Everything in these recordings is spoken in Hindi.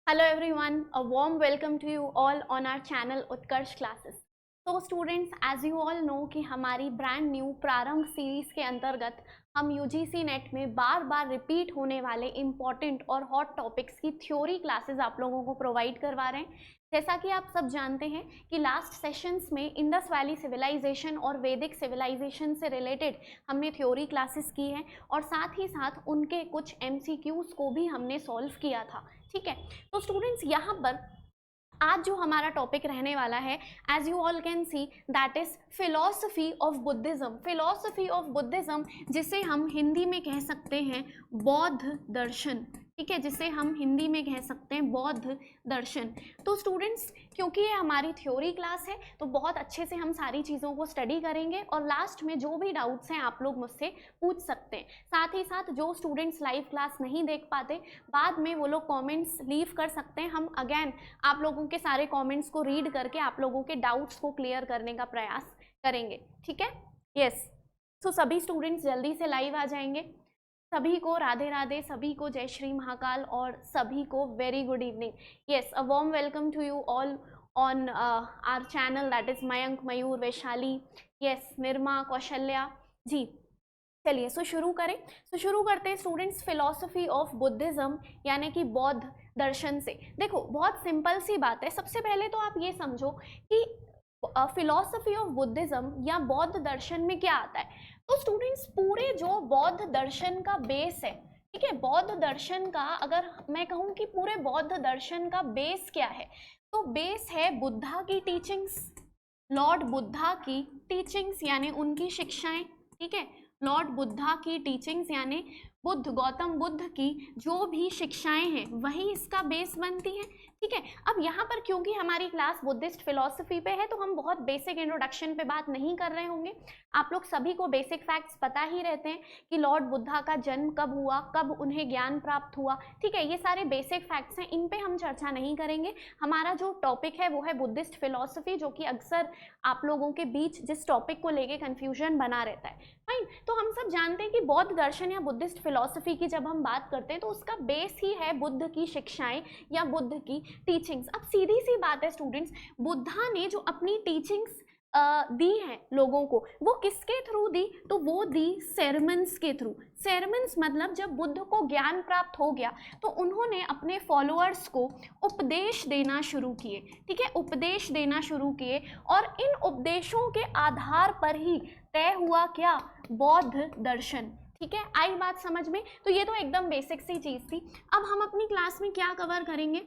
Hello everyone, a warm welcome to you all on our channel Utkarsh Classes. So students, as you all know कि हमारी ब्रांड न्यू प्रारंभ सीरीज के अंतर्गत हम यूजीसी नेट में बार बार रिपीट होने वाले इम्पॉर्टेंट और हॉट टॉपिक्स की थ्योरी क्लासेस आप लोगों को प्रोवाइड करवा रहे हैं। जैसा कि आप सब जानते हैं कि लास्ट सेशंस में इंडस वैली सिविलाइजेशन और वैदिक सिविलाइजेशन से रिलेटेड हमने थ्योरी क्लासेस की हैं और साथ ही साथ उनके कुछ एमसीक्यूज को भी हमने सॉल्व किया था। ठीक है, तो स्टूडेंट्स यहाँ पर आज जो हमारा टॉपिक रहने वाला है, as you all can see, that is philosophy of Buddhism. Philosophy of Buddhism जिसे हम हिंदी में कह सकते हैं बौद्ध दर्शन। ठीक है, जिसे हम हिंदी में कह सकते हैं बौद्ध दर्शन। तो स्टूडेंट्स, क्योंकि ये हमारी थ्योरी क्लास है तो बहुत अच्छे से हम सारी चीज़ों को स्टडी करेंगे और लास्ट में जो भी डाउट्स हैं आप लोग मुझसे पूछ सकते हैं। साथ ही साथ जो स्टूडेंट्स लाइव क्लास नहीं देख पाते, बाद में वो लोग कमेंट्स लीव कर सकते हैं। हम अगेन आप लोगों के सारे कमेंट्स को रीड करके आप लोगों के डाउट्स को क्लियर करने का प्रयास करेंगे। ठीक है, यस। तो सभी स्टूडेंट्स जल्दी से लाइव आ जाएंगे। सभी को राधे राधे, सभी को जय श्री महाकाल और सभी को very good evening. Yes, a warm welcome to you all on our channel, that is Mayank, Mayur, Vaishali, yes, Nirma, Kaushalya ji. चलिए सो शुरू करें। सो शुरू करते हैं स्टूडेंट्स फिलॉसफी ऑफ बुद्धिज्म यानी कि बौद्ध दर्शन से। देखो बहुत सिंपल सी बात है। सबसे पहले तो आप ये समझो कि फिलॉसफी ऑफ बुद्धिज्म या बौद्ध दर्शन में क्या आता है। तो स्टूडेंट्स पूरे जो बौद्ध दर्शन का बेस है, ठीक है, बौद्ध दर्शन का अगर मैं कहूँ कि पूरे बौद्ध दर्शन का बेस क्या है, तो बेस है बुद्धा की टीचिंग्स, लॉर्ड बुद्धा की टीचिंग्स यानी उनकी शिक्षाएं। ठीक है, लॉर्ड बुद्धा की टीचिंग्स यानी बुद्ध, गौतम बुद्ध की जो भी शिक्षाएं हैं वही इसका बेस बनती हैं। ठीक है, अब यहाँ पर क्योंकि हमारी क्लास बुद्धिस्ट फिलॉसफी पे है तो हम बहुत बेसिक इंट्रोडक्शन पे बात नहीं कर रहे होंगे। आप लोग सभी को बेसिक फैक्ट्स पता ही रहते हैं कि लॉर्ड बुद्धा का जन्म कब हुआ, कब उन्हें ज्ञान प्राप्त हुआ। ठीक है, ये सारे बेसिक फैक्ट्स हैं, इन पे हम चर्चा नहीं करेंगे। हमारा जो टॉपिक है वो है बुद्धिस्ट फिलॉसफी, जो कि अक्सर आप लोगों के बीच जिस टॉपिक को लेके कन्फ्यूजन बना रहता है। फाइन, तो हम सब जानते हैं कि बौद्ध दर्शन या बुद्धिस्ट फिलॉसफी की जब हम बात करते हैं तो उसका बेस ही है बुद्ध की शिक्षाएं या बुद्ध की टीचिंग्स। अब सीधी सी बात है स्टूडेंट्स, बुद्धा ने जो अपनी टीचिंग्स दी हैं लोगों को, वो किसके थ्रू दी, तो वो दी सेरमन्स के थ्रू। सेरमन्स मतलब जब बुद्ध को ज्ञान प्राप्त हो गया तो उन्होंने अपने फॉलोअर्स को उपदेश देना शुरू किए। ठीक है, उपदेश देना शुरू किए और इन उपदेशों के आधार पर ही तय हुआ क्या, बौद्ध दर्शन। ठीक है, आई बात समझ में। तो ये तो एकदम बेसिक सी चीज थी। अब हम अपनी क्लास में क्या कवर करेंगे,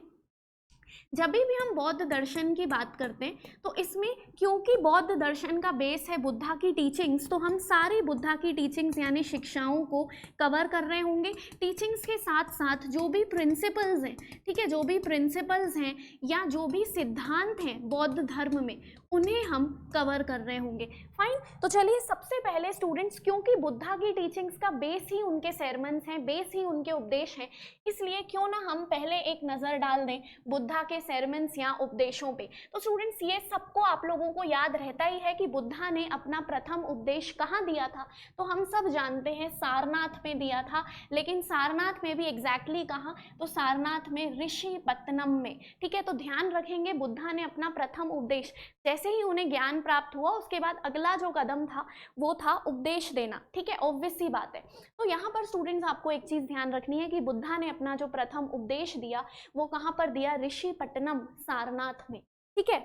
जब भी हम बौद्ध दर्शन की बात करते हैं तो इसमें क्योंकि बौद्ध दर्शन का बेस है बुद्धा की टीचिंग्स, तो हम सारी बुद्धा की टीचिंग्स यानी शिक्षाओं को कवर कर रहे होंगे। टीचिंग्स के साथ साथ जो भी प्रिंसिपल्स हैं, ठीक है, जो भी प्रिंसिपल्स हैं या जो भी सिद्धांत हैं बौद्ध धर्म में, उन्हें हम कवर कर रहे होंगे। फाइन, तो चलिए सबसे पहले स्टूडेंट्स, क्योंकि बुद्धा की टीचिंग्स का बेस ही उनके सेरमन्स हैं, बेस ही उनके उपदेश हैं, इसलिए क्यों ना हम पहले एक नज़र डाल दें बुद्धा के सेरमन्स या उपदेशों पे। तो स्टूडेंट्स ये सबको आप लोगों को याद रहता ही है कि बुद्धा ने अपना प्रथम उपदेश कहाँ दिया था, तो हम सब जानते हैं सारनाथ में दिया था। लेकिन सारनाथ में भी एग्जैक्टली कहाँ, तो सारनाथ में ऋषिपत्तनम में। ठीक है, तो ध्यान रखेंगे बुद्धा ने अपना प्रथम उपदेश, जैसे ही उन्हें ज्ञान प्राप्त हुआ उसके बाद अगला जो कदम था वो था उपदेश देना। ठीक है, ऑब्वियस सी बात है। तो यहाँ पर स्टूडेंट्स आपको एक चीज ध्यान रखनी है कि बुद्धा ने अपना जो प्रथम उपदेश दिया वो कहाँ पर दिया, ऋषिपट्टनम, सारनाथ में। ठीक है,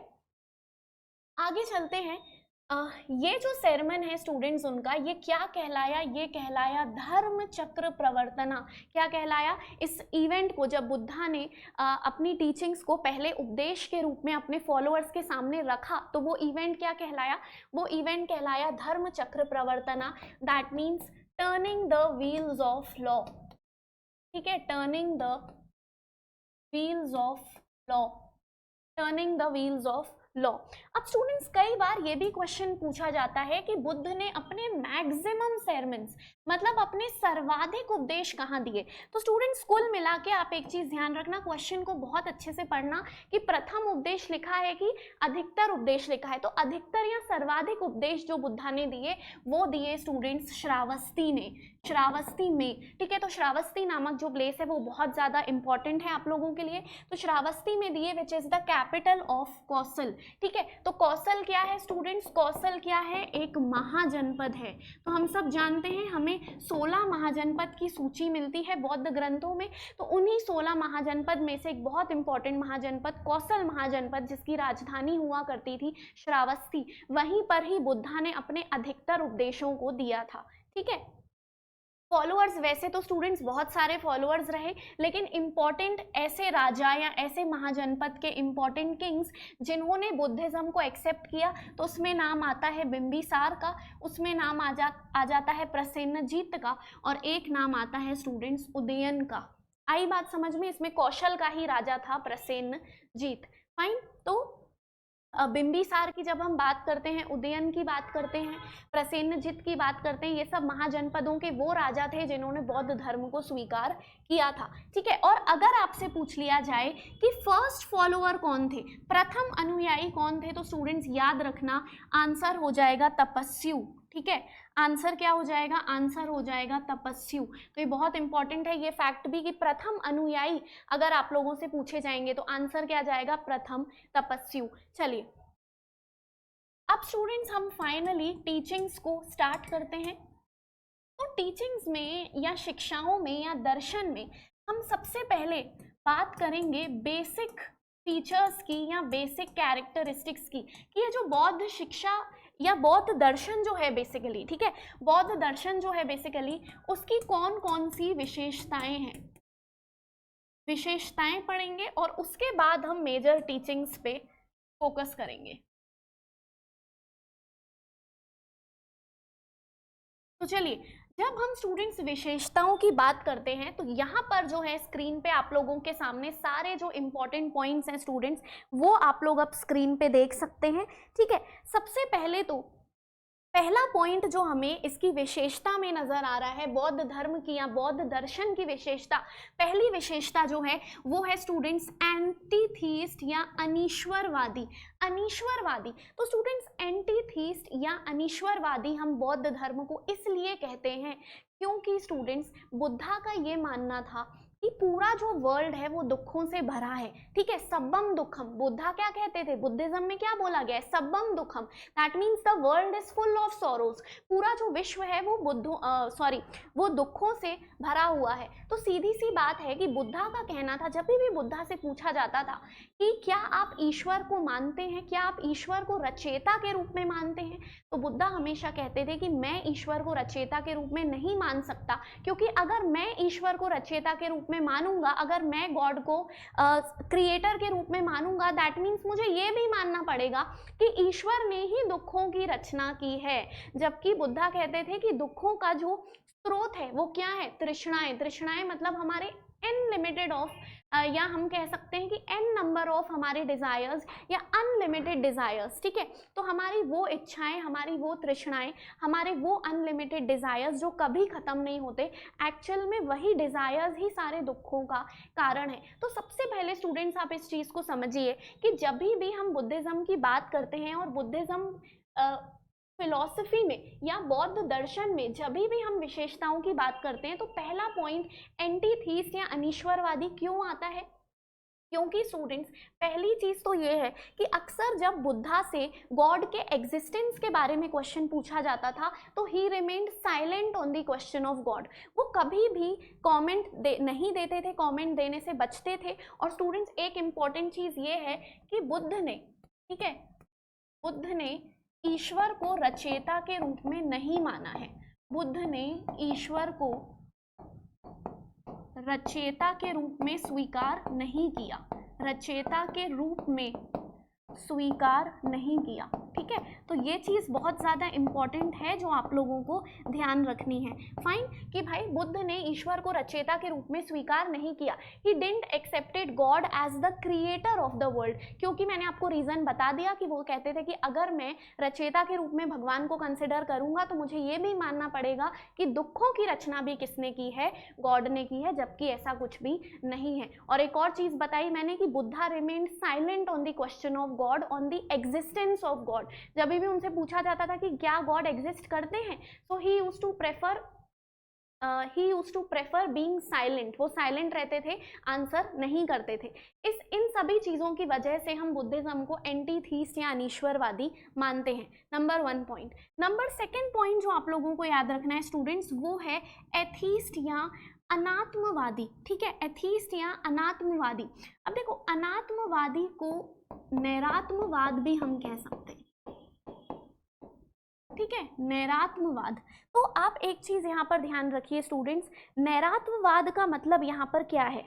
आगे चलते हैं। ये जो सेरेमन है स्टूडेंट्स उनका, ये क्या कहलाया, ये कहलाया धर्म चक्र प्रवर्तना। क्या कहलाया, इस इवेंट को जब बुद्धा ने अपनी टीचिंग्स को पहले उपदेश के रूप में अपने फॉलोअर्स के सामने रखा, तो वो इवेंट क्या कहलाया, वो इवेंट कहलाया Dharma Chakra Pravartana. That means turning the wheels of law. ठीक है, turning the wheels of law, turning the wheels of law. अब स्टूडेंट्स कई बार ये भी क्वेश्चन पूछा जाता है कि बुद्ध ने अपने मैक्सिमम sermons मतलब अपने सर्वाधिक उपदेश कहाँ दिए। तो स्टूडेंट्स कुल मिला के आप एक चीज ध्यान रखना, क्वेश्चन को बहुत अच्छे से पढ़ना कि प्रथम उपदेश लिखा है कि अधिकतर उपदेश लिखा है। तो अधिकतर या सर्वाधिक उपदेश जो बुद्धा ने दिए वो दिए स्टूडेंट्स श्रावस्ती ने, श्रावस्ती में, ठीक है। तो श्रावस्ती नामक जो प्लेस है वो बहुत ज्यादा इंपॉर्टेंट है आप लोगों के लिए। तो श्रावस्ती में दिए which is the capital of Kaushal, ठीक है। तो कौशल क्या है स्टूडेंट्स, कौशल क्या है, एक महाजनपद है। तो हम सब जानते हैं हमें 16 महाजनपद की सूची मिलती है बौद्ध ग्रंथों में। तो उन्हीं 16 महाजनपद में से एक बहुत इंपॉर्टेंट महाजनपद कौशल महाजनपद, जिसकी राजधानी हुआ करती थी श्रावस्ती, वहीं पर ही बुद्धा ने अपने अधिकतर उपदेशों को दिया था, ठीक है। फॉलोअर्स वैसे तो स्टूडेंट्स बहुत सारे फॉलोअर्स रहे, लेकिन इंपॉर्टेंट ऐसे राजा या ऐसे महाजनपद के इंपॉर्टेंट किंग्स जिन्होंने बुद्धिज्म को एक्सेप्ट किया, तो उसमें नाम आता है बिंबिसार का, उसमें नाम आ जाता है प्रसेनजीत का, और एक नाम आता है स्टूडेंट्स उदयन का। आई बात समझ में, इसमें कौशल का ही राजा था प्रसेनजीत, फाइन। तो बिंबिसार की जब हम बात करते हैं, उदयन की बात करते हैं, प्रसेनजीत की बात करते हैं, ये सब महाजनपदों के वो राजा थे जिन्होंने बौद्ध धर्म को स्वीकार किया था, ठीक है। और अगर आपसे पूछ लिया जाए कि फर्स्ट फॉलोअर कौन थे, प्रथम अनुयायी कौन थे, तो स्टूडेंट्स याद रखना आंसर हो जाएगा तपस्यु, ठीक है। आंसर क्या हो जाएगा, आंसर हो जाएगा तपस्यु। तो ये बहुत इंपॉर्टेंट है ये फैक्ट भी कि प्रथम अनुयायी अगर आप लोगों से पूछे जाएंगे तो आंसर क्या जाएगा, प्रथम तपस्यु। चलिए अब स्टूडेंट्स हम फाइनली टीचिंग्स को स्टार्ट करते हैं। तो टीचिंग्स में या शिक्षाओं में या दर्शन में हम सबसे पहले बात करेंगे बेसिक फीचर्स की या बेसिक कैरेक्टरिस्टिक्स की, कि ये जो बौद्ध शिक्षा या बौद्ध दर्शन जो है बेसिकली, ठीक है, बौद्ध दर्शन जो है बेसिकली उसकी कौन कौन सी विशेषताएं हैं, विशेषताएं पढ़ेंगे और उसके बाद हम मेजर टीचिंग्स पे फोकस करेंगे। तो चलिए जब हम स्टूडेंट्स विशेषताओं की बात करते हैं तो यहाँ पर जो है स्क्रीन पे आप लोगों के सामने सारे जो इंपॉर्टेंट पॉइंट्स हैं स्टूडेंट्स वो आप लोग अब स्क्रीन पे देख सकते हैं, ठीक है। सबसे पहले तो पहला पॉइंट जो हमें इसकी विशेषता में नजर आ रहा है, बौद्ध धर्म की या बौद्ध दर्शन की विशेषता, पहली विशेषता जो है वो है स्टूडेंट्स एंटीथीस्ट या अनीश्वरवादी। अनीश्वरवादी, तो स्टूडेंट्स एंटीथीस्ट या अनीश्वरवादी हम बौद्ध धर्म को इसलिए कहते हैं क्योंकि स्टूडेंट्स बुद्धा का ये मानना था कि पूरा जो वर्ल्ड है वो दुखों से भरा है, ठीक है, सब्बम दुखम। बुद्धा क्या कहते थे, बुद्धिज्म में क्या बोला गया है, सब्बम दुखम, that means the world is full of sorrows. पूरा जो विश्व है वो वो दुखों से भरा हुआ है। तो सीधी सी बात है कि बुद्धा का कहना था, जब भी बुद्धा से पूछा जाता था कि क्या आप ईश्वर को मानते हैं, क्या आप ईश्वर को रचयिता के रूप में मानते हैं, तो बुद्धा हमेशा कहते थे कि मैं ईश्वर को रचयिता के रूप में नहीं मान सकता, क्योंकि अगर मैं ईश्वर को रचयिता के रूप में मानूंगा, अगर मैं गॉड को क्रिएटर के रूप में मानूंगा, दैट मीन्स मुझे ये भी मानना पड़ेगा कि ईश्वर ने ही दुखों की रचना की है। जबकि बुद्धा कहते थे कि दुखों का जो स्रोत है वो क्या है, तृष्णाएं। तृष्णाएं मतलब हमारे अनलिमिटेड ऑफ या हम कह सकते हैं कि n नंबर ऑफ हमारे डिजायर्स या अनलिमिटेड डिजायर्स, ठीक है। तो हमारी वो इच्छाएं, हमारी वो तृष्णाएं, हमारे वो अनलिमिटेड डिजायर्स जो कभी खत्म नहीं होते, एक्चुअल में वही डिजायर्स ही सारे दुखों का कारण है। तो सबसे पहले स्टूडेंट्स आप इस चीज को समझिए कि जब भी हम बुद्धिज्म की बात करते हैं और बुद्धिज्म फिलॉसफी में या बौद्ध दर्शन में जब भी हम विशेषताओं की बात करते हैं तो पहला पॉइंट एंटीथीस्ट या अनीश्वरवादी क्यों आता है, क्योंकि स्टूडेंट्स पहली चीज तो ये है कि अक्सर जब बुद्धा से गॉड के एग्जिस्टेंस के बारे में क्वेश्चन पूछा जाता था तो ही remained silent on the question of God. वो कभी भी कमेंट नहीं देते थे, कमेंट देने से बचते थे। और स्टूडेंट्स एक इम्पॉर्टेंट चीज ये है कि बुद्ध ने, ठीक है, बुद्ध ने ईश्वर को रचयिता के रूप में नहीं माना है। बुद्ध ने ईश्वर को रचयिता के रूप में स्वीकार नहीं किया, रचयिता के रूप में स्वीकार नहीं किया, ठीक है, तो ये चीज़ बहुत ज़्यादा इम्पॉर्टेंट है जो आप लोगों को ध्यान रखनी है। फाइन, कि भाई बुद्ध ने ईश्वर को रचयिता के रूप में स्वीकार नहीं किया, he didn't accepted God as the creator of the world, क्योंकि मैंने आपको रीज़न बता दिया कि वो कहते थे कि अगर मैं रचयिता के रूप में भगवान को कंसिडर करूंगा तो मुझे ये भी मानना पड़ेगा कि दुखों की रचना भी किसने की है, गॉड ने की है, जबकि ऐसा कुछ भी नहीं है। और एक और चीज़ बताई मैंने कि Buddha remained silent on the question of God, on the existence of God. जब भी उनसे पूछा जाता था कि क्या गॉड एग्जिस्ट करते हैं, so he used to prefer being silent, वो साइलेंट रहते थे, आंसर नहीं करते थे। इन सभी चीज़ों की वजह से हम बुद्धिज्म को एंटीथीस्ट या अनीश्वरवादी मानते हैं। Number 1 point. नंबर 2 पॉइंट जो आप लोगों को याद रखना है स्टूडेंट्स, वो है एथीस्ट या अनात्मवादी। ठीक है, एथीस्ट या अनात्मवादी। अब देखो, अनात्मवादी को नैरात्मवाद भी हम कह सकते हैं, ठीक है, नैरात्मवाद। तो आप एक चीज यहां पर ध्यान रखिए स्टूडेंट्स, नैरात्मवाद का मतलब यहां पर क्या है?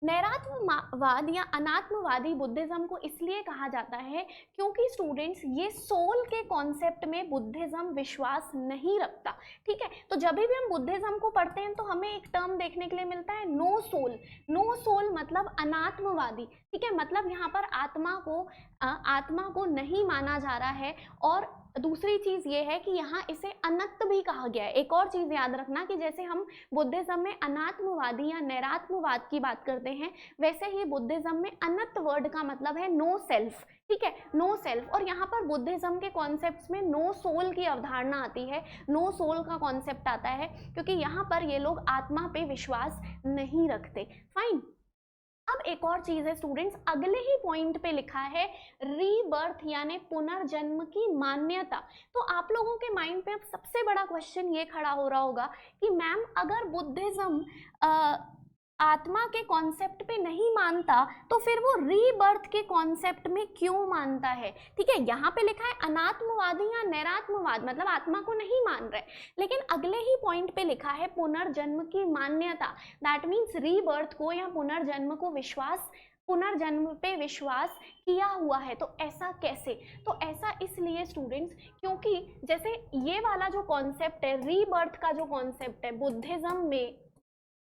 नैरात्मवाद या अनात्मवादी बुद्धिज्म को इसलिए कहा जाता है क्योंकि स्टूडेंट्स ये सोल के कॉन्सेप्ट में बुद्धिज्म विश्वास नहीं रखता। ठीक है, तो जब भी हम बुद्धिज्म को पढ़ते हैं तो हमें एक टर्म देखने के लिए मिलता है नो सोल। नो सोल मतलब अनात्मवादी। ठीक है, मतलब यहाँ पर आत्मा को नहीं माना जा रहा है। और दूसरी चीज ये है कि यहाँ इसे अनंत भी कहा गया है। एक और चीज याद रखना कि जैसे हम बुद्धिज्म में अनात्मवादी या नैरात्मवाद की बात करते हैं, वैसे ही बुद्धिज्म में अनंत वर्ड का मतलब है नो सेल्फ। ठीक है, नो सेल्फ। और यहाँ पर बुद्धिज्म के कॉन्सेप्ट्स में नो सोल की अवधारणा आती है, नो सोल का कॉन्सेप्ट आता है, क्योंकि यहाँ पर ये लोग आत्मा पे विश्वास नहीं रखते। फाइन। अब एक और चीज है स्टूडेंट्स, अगले ही पॉइंट पे लिखा है रीबर्थ यानी पुनर्जन्म की मान्यता। तो आप लोगों के माइंड पे अब सबसे बड़ा क्वेश्चन ये खड़ा हो रहा होगा कि मैम अगर बुद्धिज्म आत्मा के कॉन्सेप्ट पे नहीं मानता तो फिर वो रीबर्थ के कॉन्सेप्ट में क्यों मानता है? ठीक है, यहाँ पे लिखा है अनात्मवादी या नैरात्मवाद, मतलब आत्मा को नहीं मान रहे, लेकिन अगले ही पॉइंट पे लिखा है पुनर्जन्म की मान्यता। दैट मीन्स रीबर्थ को या पुनर्जन्म पे विश्वास किया हुआ है। तो ऐसा कैसे? तो ऐसा इसलिए स्टूडेंट्स, क्योंकि जैसे ये वाला जो कॉन्सेप्ट है, रीबर्थ का जो कॉन्सेप्ट है बुद्धिज्म में,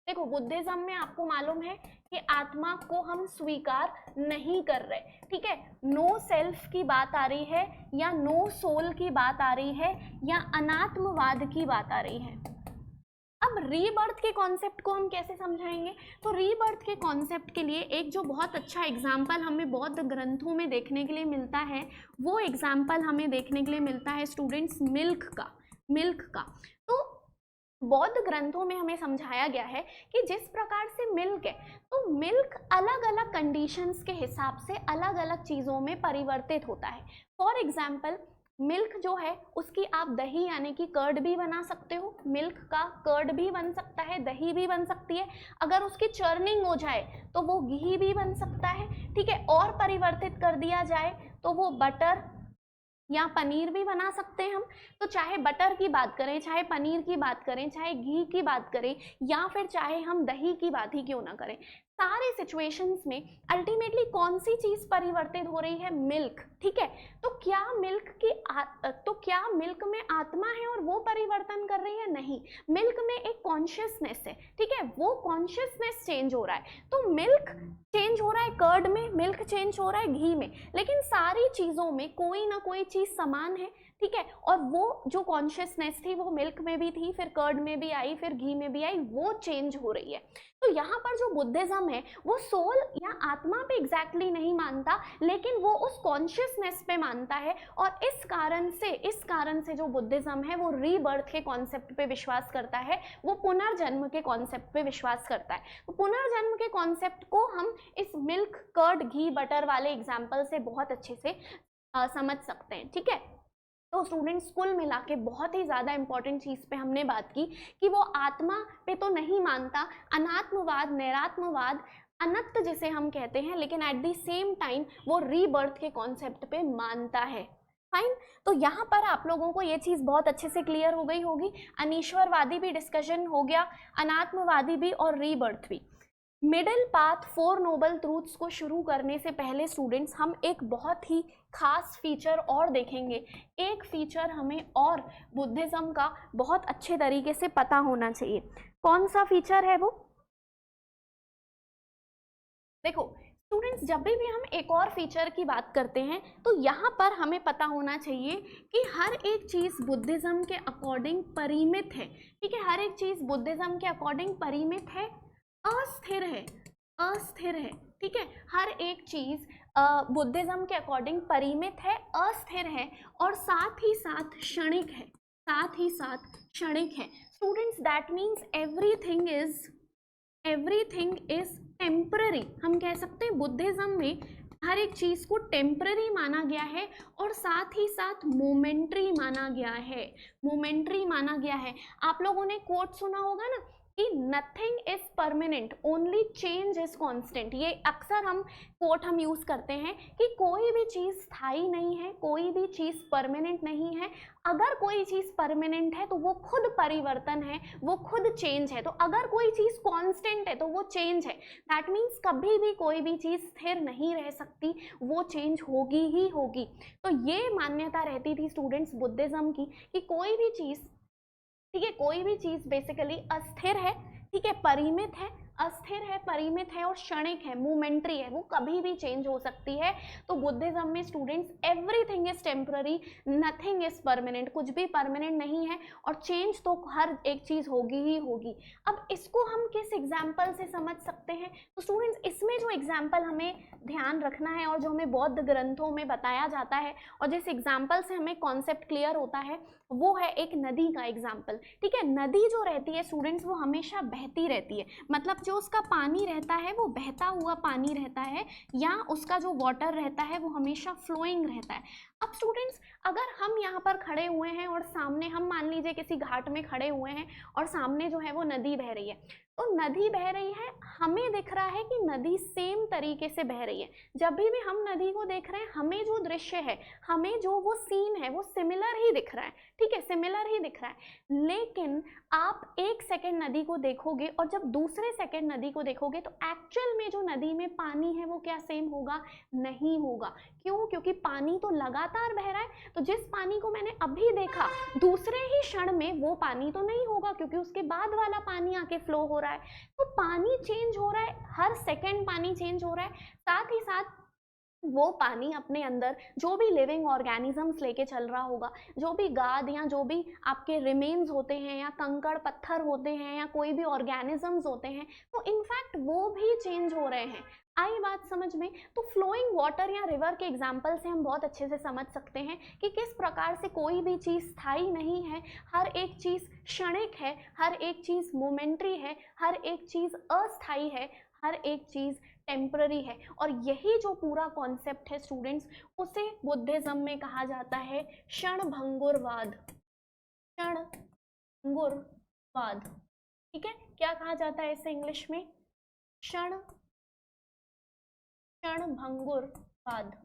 देखो बुद्धिज्म में आपको मालूम है कि आत्मा को हम स्वीकार नहीं कर रहे। ठीक है, नो सेल्फ की बात आ रही है, या नो सोल की बात आ रही है, या अनात्मवाद की बात आ रही है। अब रीबर्थ के कॉन्सेप्ट को हम कैसे समझाएंगे? तो रीबर्थ के कॉन्सेप्ट के लिए एक जो बहुत अच्छा एग्जाम्पल हमें बौद्ध ग्रंथों में देखने के लिए मिलता है, वो एग्जाम्पल हमें देखने के लिए मिलता है स्टूडेंट्स मिल्क का। तो बौद्ध ग्रंथों में हमें समझाया गया है कि जिस प्रकार से मिल्क है, तो मिल्क अलग अलग कंडीशंस के हिसाब से अलग अलग चीज़ों में परिवर्तित होता है। फॉर एग्जाम्पल, मिल्क जो है उसकी आप दही यानी कि कर्ड भी बना सकते हो, मिल्क का कर्ड भी बन सकता है, दही भी बन सकती है। अगर उसकी चर्निंग हो जाए तो वो घी भी बन सकता है। ठीक है, और परिवर्तित कर दिया जाए तो वो बटर या पनीर भी बना सकते हैं हम। तो चाहे बटर की बात करें, चाहे पनीर की बात करें, चाहे घी की बात करें, या फिर चाहे हम दही की बात ही क्यों ना करें, सारे सिचुएशंस में अल्टीमेटली कौन सी चीज परिवर्तित हो रही है? मिल्क। ठीक है, तो क्या मिल्क में आत्मा है और वो परिवर्तन कर रही है? नहीं, मिल्क में एक कॉन्शियसनेस है। ठीक है, वो कॉन्शियसनेस चेंज हो रहा है। तो मिल्क चेंज हो रहा है कर्ड में, मिल्क चेंज हो रहा है घी में, लेकिन सारी चीजों में कोई ना कोई चीज समान है। ठीक है, और वो जो कॉन्शियसनेस थी वो मिल्क में भी थी, फिर कर्ड में भी आई, फिर घी में भी आई, वो चेंज हो रही है। तो यहाँ पर जो बुद्धिज्म है वो सोल या आत्मा पे एग्जैक्टली नहीं मानता, लेकिन वो उस कॉन्शियसनेस पे मानता है। और इस कारण से जो बुद्धिज्म है वो रीबर्थ के कॉन्सेप्ट पे विश्वास करता है, वो पुनर्जन्म के कॉन्सेप्ट पे विश्वास करता है। तो पुनर्जन्म के कॉन्सेप्ट को हम इस मिल्क कर्ड घी बटर वाले एग्जाम्पल से बहुत अच्छे से समझ सकते हैं। ठीक है, तो स्टूडेंट्स कुल मिला के बहुत ही ज़्यादा इंपॉर्टेंट चीज़ पे हमने बात की कि वो आत्मा पे तो नहीं मानता, अनात्मवाद, नैरात्मवाद, अनंत जिसे हम कहते हैं, लेकिन एट द सेम टाइम वो रीबर्थ के कॉन्सेप्ट पे मानता है। फाइन, तो यहाँ पर आप लोगों को ये चीज़ बहुत अच्छे से क्लियर हो गई होगी। अनीश्वरवादी भी डिस्कशन हो गया, अनात्मवादी भी और रीबर्थ भी। Middle path four noble truths को शुरू करने से पहले स्टूडेंट्स हम एक बहुत ही खास फीचर और देखेंगे। एक फीचर हमें और बुद्धिज्म का बहुत अच्छे तरीके से पता होना चाहिए। कौन सा फीचर है वो? देखो स्टूडेंट्स, जब भी हम एक और फीचर की बात करते हैं तो यहाँ पर हमें पता होना चाहिए कि हर एक चीज़ बुद्धिज्म के अकॉर्डिंग परिमित है। ठीक है, हर एक चीज़ बुद्धिज्म के अकॉर्डिंग परिमित है, अस्थिर है, अस्थिर है। ठीक है, हर एक चीज़ बुद्धिज्म के अकॉर्डिंग परिमित है, अस्थिर है और साथ ही साथ क्षणिक है, साथ ही साथ क्षणिक है। Students, that means everything is temporary. हम कह सकते हैं बुद्धिज्म में हर एक चीज को टेम्पररी माना गया है और साथ ही साथ मोमेंट्री माना गया है, मोमेंट्री माना गया है। आप लोगों ने कोट सुना होगा ना कि nothing is permanent, only change is constant. ये अक्सर हम कोट हम यूज करते हैं कि कोई भी चीज स्थायी नहीं है, कोई भी चीज परमानेंट नहीं है। अगर कोई चीज परमानेंट है तो वो खुद परिवर्तन है, वो खुद चेंज है। तो अगर कोई चीज कांस्टेंट है तो वो चेंज है। दैट मीन्स कभी भी कोई भी चीज स्थिर नहीं रह सकती, वो चेंज होगी ही होगी। तो ये मान्यता रहती थी स्टूडेंट्स बुद्धिज्म की कि कोई भी चीज, ठीक है, कोई भी चीज बेसिकली अस्थिर है, ठीक है, परिमित है, अस्थिर है, परिमित है और क्षणिक है, मोमेंट्री है, वो कभी भी चेंज हो सकती है। तो बुद्धिज्म में students everything is temporary, nothing is permanent, कुछ भी परमानेंट नहीं है और चेंज तो हर एक चीज होगी ही होगी। अब इसको हम किस एग्जाम्पल से समझ सकते हैं? तो स्टूडेंट्स, इसमें जो एग्जाम्पल हमें ध्यान रखना है और जो हमें बौद्ध ग्रंथों में बताया जाता है और जिस एग्जाम्पल से हमें कॉन्सेप्ट क्लियर होता है वो है एक नदी का एग्जाम्पल। ठीक है, नदी जो रहती है स्टूडेंट्स वो हमेशा बहती रहती है, मतलब जो उसका पानी रहता है वो बहता हुआ पानी रहता है या उसका जो वाटर रहता है वो हमेशा फ्लोइंग रहता है। अब स्टूडेंट्स, अगर हम यहाँ पर खड़े हुए हैं और सामने हम मान लीजिए किसी घाट में खड़े हुए हैं और सामने जो है वो नदी बह रही है, तो नदी बह रही है, हमें दिख रहा है कि नदी सेम तरीके से बह रही है। जब भी हम नदी को देख रहे हैं हमें जो दृश्य है, हमें जो वो सीन है वो सिमिलर ही दिख रहा है। ठीक है, सिमिलर ही दिख रहा है। लेकिन आप एक सेकंड नदी को देखोगे और जब दूसरे सेकंड नदी को देखोगे तो एक्चुअल में जो नदी में पानी है वो क्या सेम होगा? नहीं होगा। क्यों? क्योंकि पानी तो लगातार बह रहा है। तो जिस पानी को मैंने अभी देखा दूसरे ही क्षण में वो पानी तो नहीं होगा क्योंकि उसके बाद वाला पानी आके फ्लो हो रहा है। तो पानी चेंज हो रहा है, हर सेकंड पानी चेंज हो रहा है। साथ ही साथ वो पानी अपने अंदर जो भी लिविंग ऑर्गेनिजम्स लेके चल रहा होगा, जो भी गाद या जो भी आपके रिमेन्स होते हैं या कंकड़ पत्थर होते हैं या कोई भी ऑर्गेनिजम्स होते हैं, तो इनफैक्ट वो भी चेंज हो रहे हैं। आई बात समझ में? तो फ्लोइंग वाटर या रिवर के एग्जाम्पल से हम बहुत अच्छे से समझ सकते हैं कि किस प्रकार से कोई भी चीज़ स्थायी नहीं है, हर एक चीज़ क्षणिक है, हर एक चीज़ मोमेंट्री है, हर एक चीज़ अस्थायी है, हर एक चीज़ टेम्पररी है। और यही जो पूरा कॉन्सेप्ट है स्टूडेंट्स, उसे बुद्धिज्म में कहा जाता है क्षणभंगुरवाद। क्षणभंगुरवाद। ठीक है, क्या कहा जाता है इसे इंग्लिश में? क्षणभंगुरवाद।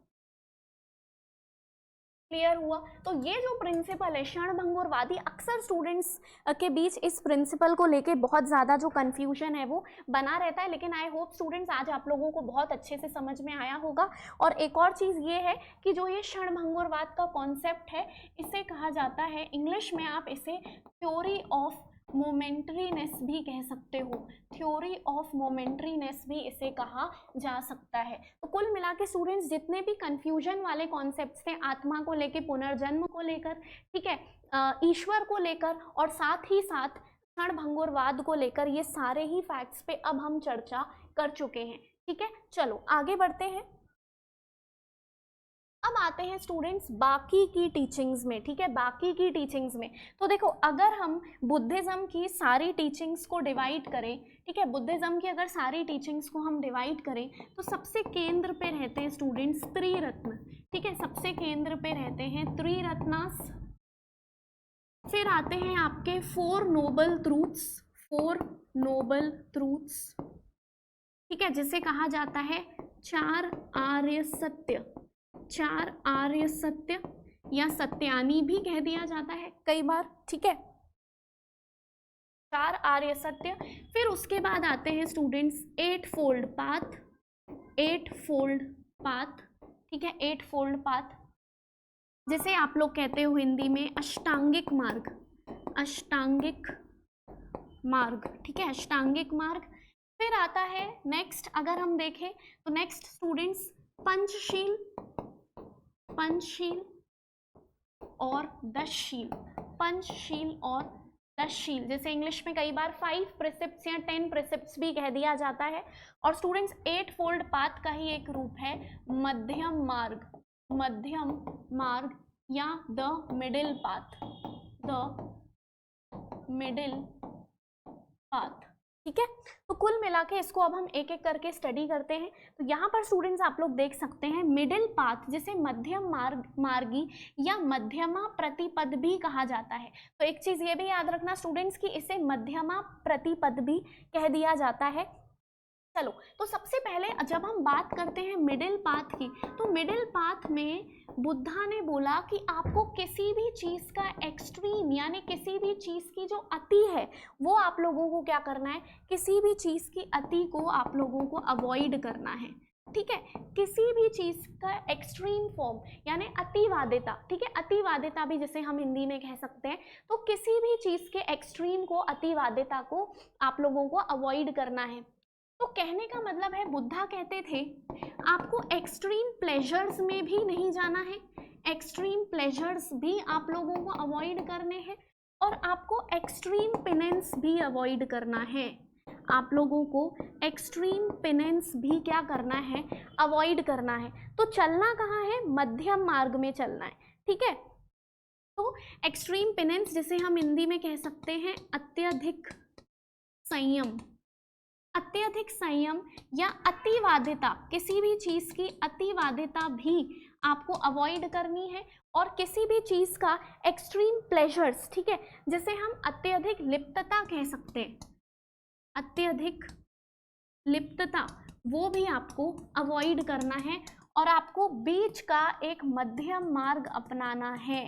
क्लियर हुआ? तो ये जो प्रिंसिपल है क्षणभंगुरवादी, अक्सर स्टूडेंट्स के बीच इस प्रिंसिपल को लेके बहुत ज़्यादा जो कन्फ्यूजन है वो बना रहता है, लेकिन आई होप स्टूडेंट्स आज आप लोगों को बहुत अच्छे से समझ में आया होगा। और एक और चीज़ ये है कि जो ये क्षणभंगुरवाद का कॉन्सेप्ट है इसे कहा जाता है, इंग्लिश में आप इसे थ्योरी ऑफ मोमेंट्रीनेस भी कह सकते हो, थ्योरी ऑफ मोमेंट्रीनेस भी इसे कहा जा सकता है। तो कुल मिला के स्टूडेंट्स जितने भी कंफ्यूजन वाले कॉन्सेप्ट्स थे, आत्मा को लेकर, पुनर्जन्म को लेकर, ठीक है, ईश्वर को लेकर और साथ ही साथ क्षणभंगुरवाद को लेकर, ये सारे ही फैक्ट्स पे अब हम चर्चा कर चुके हैं। ठीक है, चलो आगे बढ़ते हैं। अब आते हैं स्टूडेंट्स बाकी की टीचिंग्स में। ठीक है, बाकी की टीचिंग्स में तो देखो, अगर हम बुद्धिज्म की सारी टीचिंग्स को डिवाइड करें, ठीक है, बुद्धिज्म की अगर सारी टीचिंग्स को हम डिवाइड करें तो सबसे केंद्र पे रहते हैं स्टूडेंट्स त्रिरत्न। ठीक है, सबसे केंद्र पे रहते हैं त्रिरत्नास। फिर आते हैं आपके four noble truths, four noble truths. ठीक है, जिसे कहा जाता है चार आर्य सत्य, चार आर्य सत्य या सत्यानी भी कह दिया जाता है कई बार। ठीक है, 4 आर्य सत्य। फिर उसके बाद आते हैं students 8 fold path, 8 fold path, ठीक है, 8 फोल्ड पाथ, जिसे आप लोग कहते हो हिंदी में अष्टांगिक मार्ग, अष्टांगिक मार्ग, ठीक है, अष्टांगिक मार्ग। फिर आता है नेक्स्ट, अगर हम देखें तो नेक्स्ट स्टूडेंट्स पंचशील, पंचशील और दशशील, पंचशील और दशशील, जैसे इंग्लिश में कई बार 5 प्रिसेप्ट्स या 10 प्रिसेप्ट्स भी कह दिया जाता है। और स्टूडेंट्स 8 फोल्ड पाथ का ही एक रूप है मध्यम मार्ग, मध्यम मार्ग या the middle path, the middle path, ठीक है। तो कुल मिला के इसको अब हम एक एक करके स्टडी करते हैं। तो यहाँ पर स्टूडेंट्स आप लोग देख सकते हैं मिडिल पाथ, जिसे मध्यम मार्गी या मध्यमा प्रतिपद भी कहा जाता है। तो एक चीज ये भी याद रखना स्टूडेंट्स कि इसे मध्यमा प्रतिपद भी कह दिया जाता है। चलो, तो सबसे पहले जब हम बात करते हैं मिडिल पाथ की, तो मिडिल पाथ में बुद्धा ने बोला कि आपको किसी भी चीज़ का एक्सट्रीम, यानी किसी भी चीज़ की जो अति है वो आप लोगों को क्या करना है, किसी भी चीज़ की अति को आप लोगों को अवॉइड करना है, ठीक है। किसी भी चीज़ का एक्सट्रीम फॉर्म यानी अतिवादिता, ठीक है, अतिवादिता भी जिसे हम हिंदी में कह सकते हैं। तो किसी भी चीज़ के एक्सट्रीम को, अतिवादिता को आप लोगों को अवॉइड करना है। तो कहने का मतलब है बुद्धा कहते थे आपको एक्सट्रीम प्लेजर्स में भी नहीं जाना है, एक्सट्रीम प्लेजर्स भी आप लोगों को अवॉइड करने हैं, और आपको एक्सट्रीम पेनेंस भी अवॉइड करना है, आप लोगों को एक्सट्रीम पेनेंस भी क्या करना है, अवॉइड करना है। तो चलना कहाँ है, मध्यम मार्ग में चलना है, ठीक है। तो एक्सट्रीम पेनेंस जिसे हम हिंदी में कह सकते हैं अत्यधिक संयम, अत्यधिक संयम या अतिवादिता, किसी भी चीज़ की अतिवादिता भी आपको अवॉइड करनी है। और किसी भी चीज़ का एक्सट्रीम प्लेजर्स, ठीक है, जिसे हम अत्यधिक लिप्तता कह सकते हैं, अत्यधिक लिप्तता, वो भी आपको अवॉइड करना है और आपको बीच का एक मध्यम मार्ग अपनाना है,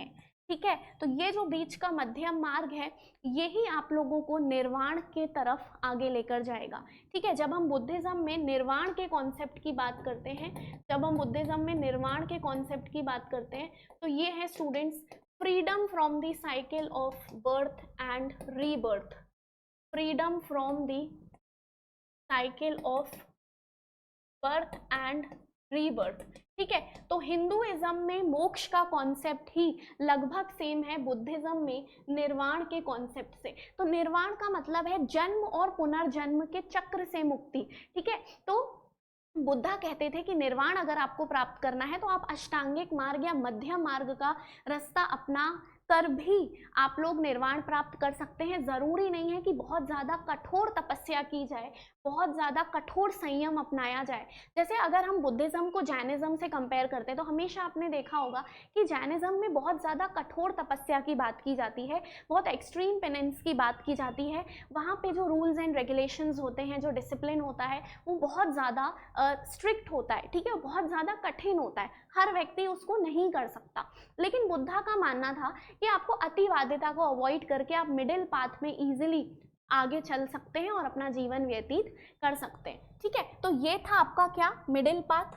ठीक है। तो ये जो बीच का मध्यम मार्ग है यही आप लोगों को निर्वाण के तरफ आगे लेकर जाएगा, ठीक है। जब हम बुद्धिज्म में निर्वाण के कॉन्सेप्ट की बात करते हैं, जब हम बुद्धिज्म में निर्वाण के कॉन्सेप्ट की बात करते हैं, तो ये है students freedom from the cycle of birth and rebirth, freedom from the cycle of birth and rebirth, ठीक है। तो हिंदुइज्म में मोक्ष का कॉन्सेप्ट ही लगभग सेम है बुद्धिज्म में निर्वाण के कॉन्सेप्ट से। तो निर्वाण का मतलब है जन्म और पुनर्जन्म के चक्र से मुक्ति, ठीक है। तो बुद्धा कहते थे कि निर्वाण अगर आपको प्राप्त करना है तो आप अष्टांगिक मार्ग या मध्यम मार्ग का रास्ता अपना कर भी आप लोग निर्वाण प्राप्त कर सकते हैं। ज़रूरी नहीं है कि बहुत ज़्यादा कठोर तपस्या की जाए, बहुत ज़्यादा कठोर संयम अपनाया जाए। जैसे अगर हम बुद्धिज़्म को जैनिज़्म से कंपेयर करते हैं तो हमेशा आपने देखा होगा कि जैनिज़्म में बहुत ज़्यादा कठोर तपस्या की बात की जाती है, बहुत एक्सट्रीम पेनेंस की बात की जाती है। वहाँ पे जो रूल्स एंड रेगुलेशंस होते हैं, जो डिसिप्लिन होता है वो बहुत ज़्यादा स्ट्रिक्ट होता है, ठीक है, बहुत ज़्यादा कठिन होता है, हर व्यक्ति उसको नहीं कर सकता। लेकिन बुद्धा का मानना था कि आपको अतिवादिता को अवॉइड करके आप मिडिल पाथ में इजीली आगे चल सकते हैं और अपना जीवन व्यतीत कर सकते हैं, ठीक है। तो ये था आपका क्या, मिडिल पाथ,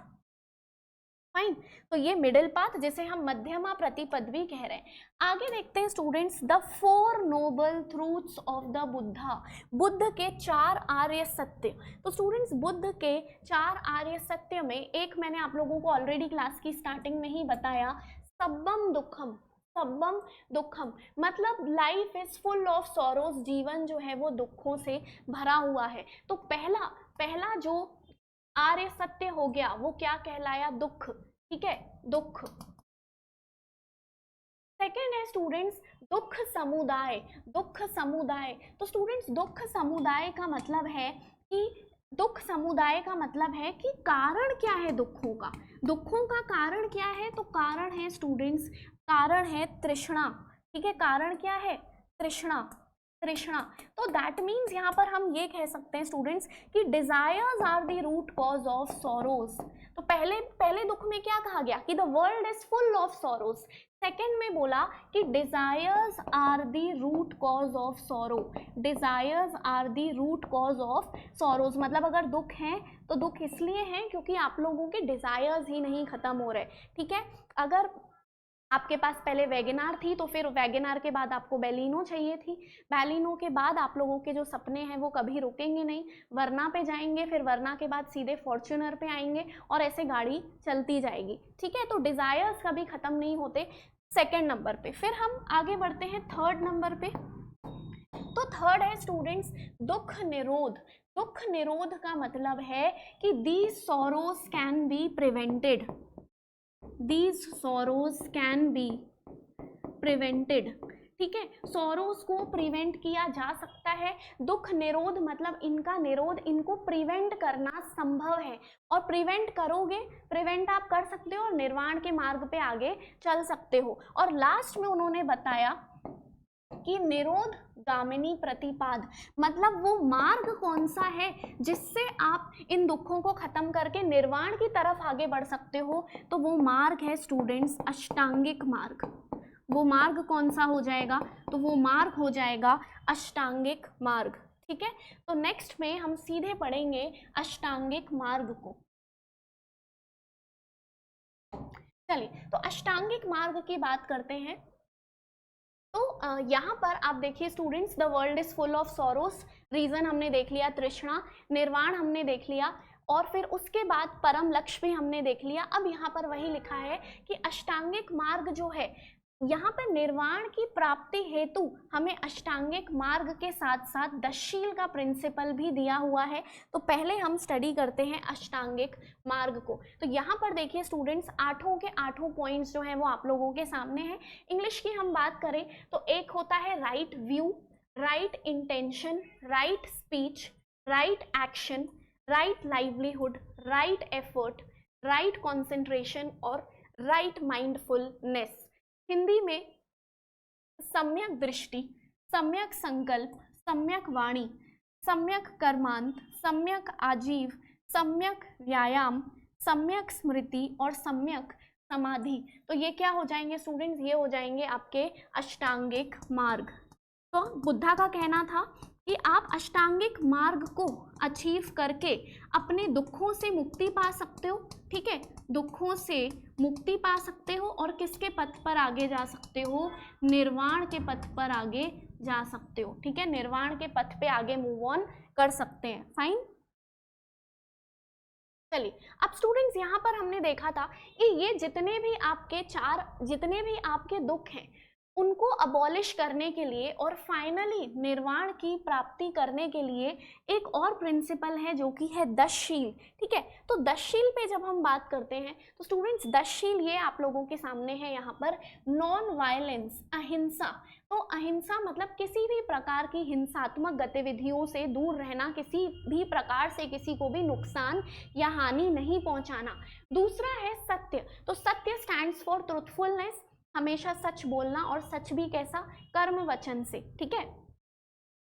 फाइन। तो ये मिडिल पाथ जिसे हम मध्यमा प्रतिपद भी कह रहे हैं। आगे देखते हैं students the 4 noble truths of the Buddha, Buddha के 4 आर्य सत्य। तो स्टूडेंट्स बुद्ध के 4 आर्य सत्य में एक मैंने आप लोगों को ऑलरेडी क्लास की स्टार्टिंग में ही बताया, सब्बम दुखम, सब्बम दुखम मतलब life is full of sorrows, जीवन जो है वो दुखों से भरा हुआ है। तो पहला जो आर्य सत्य हो गया वो क्या कहलाया, दुख, ठीक है, दुख। सेकेंड है स्टूडेंट्स दुख समुदाय, दुख समुदाय। तो स्टूडेंट्स दुख समुदाय का मतलब है कि दुख समुदाय का मतलब है कि कारण क्या है दुखों का, दुखों का कारण क्या है। तो कारण है स्टूडेंट्स, कारण है तृष्णा, ठीक है, कारण क्या है, तृष्णा, तृष्णा। तो दैट मीन्स यहाँ पर हम ये कह सकते हैं स्टूडेंट्स कि desires are the root cause of sorrows. तो पहले दुख में क्या कहा गया कि the world is full of sorrows. Second में बोला कि desires are the root cause of sorrow. Desires are the root cause of sorrows, मतलब अगर दुख है तो दुख इसलिए है क्योंकि आप लोगों के डिजायर्स ही नहीं खत्म हो रहे। ठीक है, अगर आपके पास पहले वैगनार थी तो फिर वैगनार के बाद आपको बैलिनो चाहिए थी, बैलिनो के बाद आप लोगों के जो सपने हैं वो कभी रुकेंगे नहीं, वरना पे जाएंगे, फिर वरना के बाद सीधे फॉर्च्यूनर पे आएंगे और ऐसे गाड़ी चलती जाएगी। ठीक है, तो डिजायर्स कभी खत्म नहीं होते सेकेंड नंबर पे। फिर हम आगे बढ़ते हैं थर्ड नंबर पे। तो थर्ड है स्टूडेंट्स दुख निरोध। दुख निरोध का मतलब है कि these sorrows can be prevented, these sorrows can be prevented। ठीक है, सॉरोज को प्रिवेंट किया जा सकता है। दुख निरोध मतलब इनका निरोध, इनको प्रिवेंट करना संभव है, और प्रिवेंट करोगे, प्रिवेंट आप कर सकते हो और निर्वाण के मार्ग पे आगे चल सकते हो। और लास्ट में उन्होंने बताया कि निरोध गामिनी प्रतिपाद, मतलब वो मार्ग कौन सा है जिससे आप इन दुखों को खत्म करके निर्वाण की तरफ आगे बढ़ सकते हो। तो वो मार्ग है स्टूडेंट्स अष्टांगिक मार्ग। वो मार्ग कौन सा हो जाएगा, तो वो मार्ग हो जाएगा अष्टांगिक मार्ग। ठीक है, तो नेक्स्ट में हम सीधे पढ़ेंगे अष्टांगिक मार्ग को। चलिए, तो अष्टांगिक मार्ग की बात करते हैं। तो यहाँ पर आप देखिए students, the world is full of sorrows, reason हमने देख लिया, तृष्णा, निर्वाण हमने देख लिया, और फिर उसके बाद परम लक्ष्य भी हमने देख लिया। अब यहाँ पर वही लिखा है कि अष्टांगिक मार्ग जो है, यहाँ पर निर्वाण की प्राप्ति हेतु हमें अष्टांगिक मार्ग के साथ साथ दशशील का प्रिंसिपल भी दिया हुआ है। तो पहले हम स्टडी करते हैं अष्टांगिक मार्ग को। तो यहाँ पर देखिए स्टूडेंट्स, आठों के आठों पॉइंट्स जो हैं वो आप लोगों के सामने हैं। इंग्लिश की हम बात करें तो एक होता है right view, right intention, right speech, right action, right livelihood, right effort, right concentration और राइट माइंडफुलनेस। हिंदी में सम्यक दृष्टि, सम्यक संकल्प, सम्यक वाणी, सम्यक कर्मांत, सम्यक आजीव, सम्यक व्यायाम, सम्यक स्मृति और सम्यक समाधि। तो ये क्या हो जाएंगे स्टूडेंट्स, ये हो जाएंगे आपके अष्टांगिक मार्ग। तो बुद्धा का कहना था कि आप अष्टांगिक मार्ग को अचीव करके अपने दुखों से मुक्ति पा सकते हो। ठीक है, दुखों से मुक्ति पा सकते हो और किसके पथ पर आगे जा सकते हो, निर्वाण के पथ पर आगे जा सकते हो। ठीक है, निर्वाण के पथ पे आगे मूव ऑन कर सकते हैं। फाइन, चलिए अब स्टूडेंट्स यहाँ पर हमने देखा था कि ये जितने भी आपके दुख हैं उनको अबॉलिश करने के लिए और फाइनली निर्वाण की प्राप्ति करने के लिए एक और प्रिंसिपल है जो कि है दशशील। ठीक है, तो दशशील पे जब हम बात करते हैं तो स्टूडेंट्स दशशील ये आप लोगों के सामने है यहाँ पर, नॉन वायलेंस, अहिंसा। तो अहिंसा मतलब किसी भी प्रकार की हिंसात्मक गतिविधियों से दूर रहना, किसी भी प्रकार से किसी को भी नुकसान या हानि नहीं पहुंचाना। दूसरा है सत्य, तो सत्य स्टैंड्स फॉर ट्रुथफुलनेस, हमेशा सच बोलना, और सच भी कैसा, कर्म वचन से। ठीक है,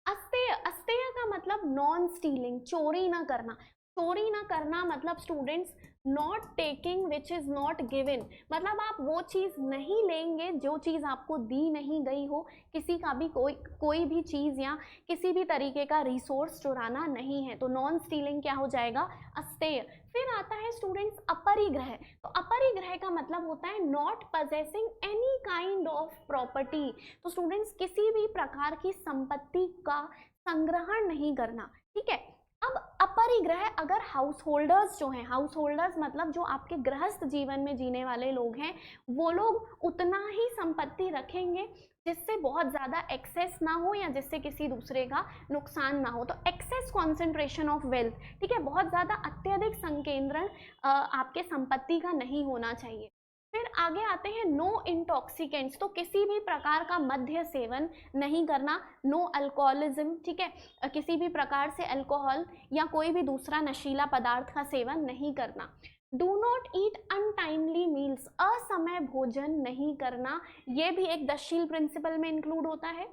अस्तेय, अस्तेय का मतलब नॉन स्टीलिंग, चोरी ना करना। चोरी ना करना मतलब students not taking which is not given, मतलब आप वो चीज नहीं लेंगे जो चीज आपको दी नहीं गई हो। किसी का भी कोई भी चीज या किसी भी तरीके का रिसोर्स चुराना नहीं है। तो नॉन स्टीलिंग क्या हो जाएगा, अस्तेय। फिर आता है स्टूडेंट्स अपरिग्रह। तो अपरिग्रह का मतलब होता है not possessing any kind of property. तो स्टूडेंट्स किसी भी प्रकार की संपत्ति का संग्रहण नहीं करना। ठीक है, अब अपरिग्रह अगर हाउस होल्डर्स जो हैं, हाउस होल्डर्स मतलब जो आपके गृहस्थ जीवन में जीने वाले लोग हैं, वो लोग उतना ही संपत्ति रखेंगे जिससे बहुत ज़्यादा एक्सेस ना हो या जिससे किसी दूसरे का नुकसान ना हो। तो एक्सेस कॉन्सेंट्रेशन ऑफ वेल्थ, ठीक है, बहुत ज़्यादा अत्यधिक संकेंद्रण आपके संपत्ति का नहीं होना चाहिए। फिर आगे आते हैं नो इंटॉक्सिकेंट्स, तो किसी भी प्रकार का मद्य सेवन नहीं करना, नो अल्कोहलिज्म। ठीक है, किसी भी प्रकार से अल्कोहल या कोई भी दूसरा नशीला पदार्थ का सेवन नहीं करना। Do not eat untimely meals, असमय भोजन नहीं करना, ये भी एक दशशील प्रिंसिपल में इंक्लूड होता है।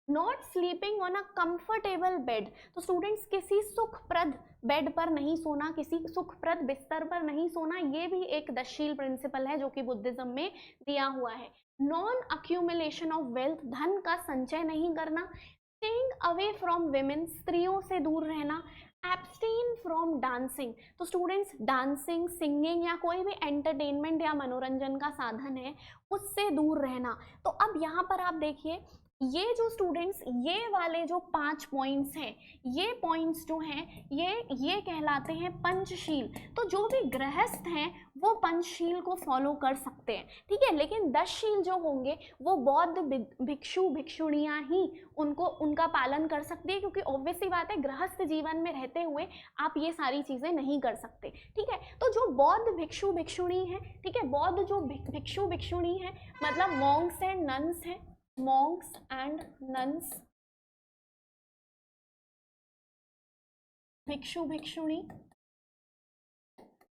Not sleeping on a comfortable bed, तो स्टूडेंट्स किसी सुखप्रद बेड पर नहीं सोना, किसी सुखप्रद बिस्तर पर नहीं सोना, ये भी एक दशशील प्रिंसिपल है जो कि बुद्धिज्म में दिया हुआ है। नॉन अक्यूमुलेशन ऑफ वेल्थ, धन का संचय नहीं करना। स्टेइंग अवे फ्रॉम विमेन, स्त्रियों से दूर रहना। एब्सटेन फ्रॉम डांसिंग, तो स्टूडेंट्स डांसिंग, सिंगिंग या कोई भी एंटरटेनमेंट या मनोरंजन का साधन है उससे दूर रहना। तो अब यहाँ पर आप देखिए, ये जो स्टूडेंट्स ये वाले जो 5 पॉइंट्स हैं, ये पॉइंट्स जो हैं ये कहलाते हैं पंचशील। तो जो भी गृहस्थ हैं वो पंचशील को फॉलो कर सकते हैं, ठीक है, लेकिन 10शील जो होंगे वो बौद्ध भिक्षु भिक्षुणियाँ ही उनका पालन कर सकती है, क्योंकि ऑब्वियस सी बात है गृहस्थ जीवन में रहते हुए आप ये सारी चीज़ें नहीं कर सकते, ठीक है। तो जो बौद्ध भिक्षु भिक्षुणी है, ठीक है, बौद्ध जो भिक्षु भिक्षुणी है मतलब मॉन्क्स एंड नन्स हैं, monks and nuns, भिक्षु भिक्षुणी,